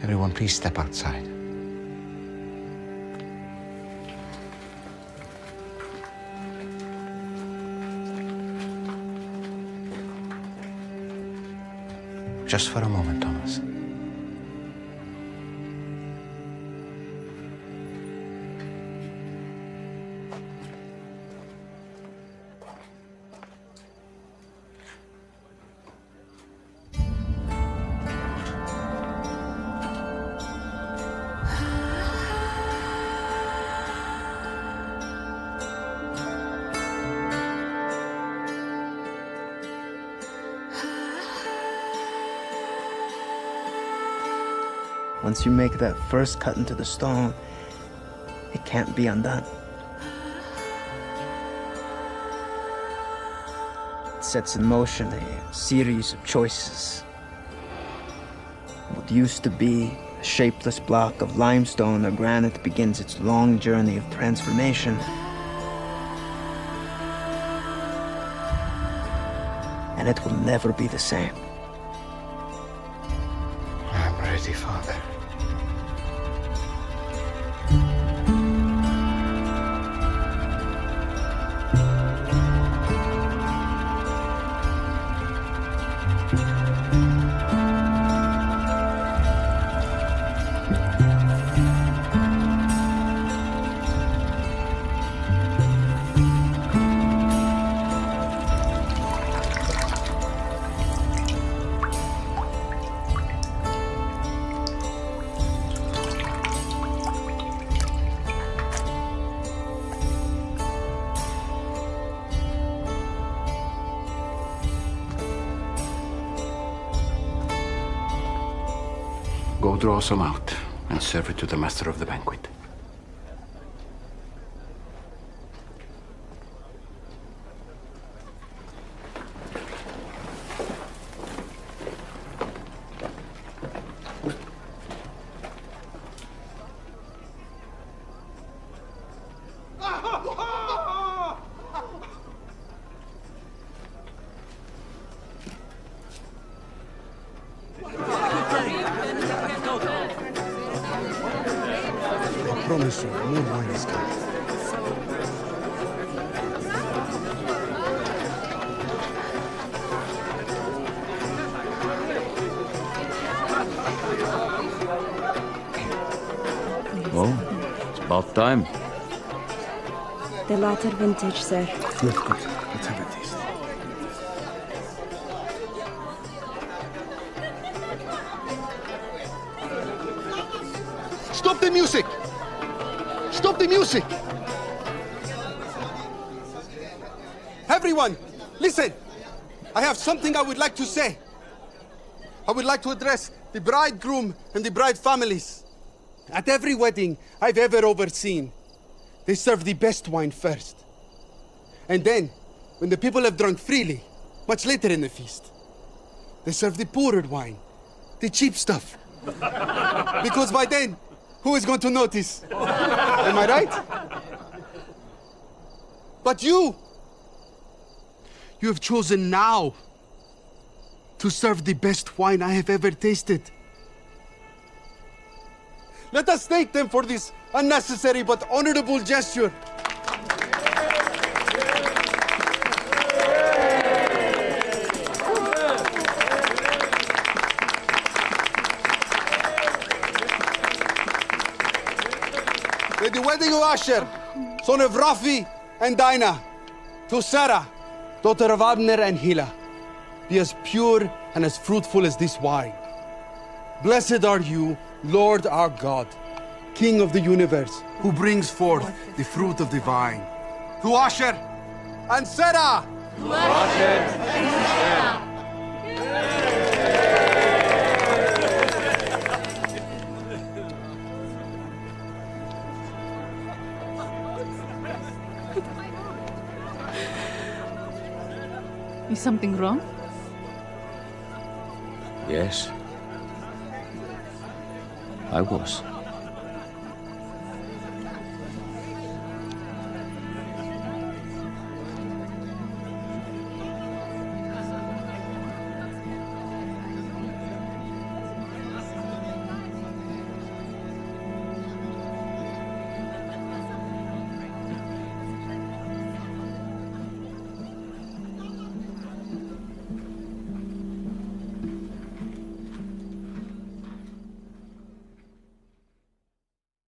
Everyone, please step outside. Just for a moment, Thomas. Once you make that first cut into the stone, it can't be undone. It sets in motion a series of choices. What used to be a shapeless block of limestone or granite begins its long journey of transformation. And it will never be the same. I'm ready, Father. Go draw some out and serve it to the master of the banquet. I promise you, more wine is coming. Well, it's about time. The latter vintage, sir. Good, good. Let's have a taste. Stop the music! Stop the music! Everyone, listen! I have something I would like to say. I would like to address the bridegroom and the bride families. At every wedding I've ever overseen, they serve the best wine first. And then, when the people have drunk freely, much later in the feast, they serve the poorer wine, the cheap stuff. Because by then, who is going to notice? Am I right? But you have chosen now to serve the best wine I have ever tasted. Let us thank them for this unnecessary but honorable gesture. May the wedding of Asher, son of Rafi and Dinah, to Sarah, daughter of Abner and Hila, be as pure and as fruitful as this wine. Blessed are you, Lord our God, King of the universe, who brings forth the fruit of the vine. To Asher and Sarah! To Asher and Sarah! Is something wrong? Yes. I was.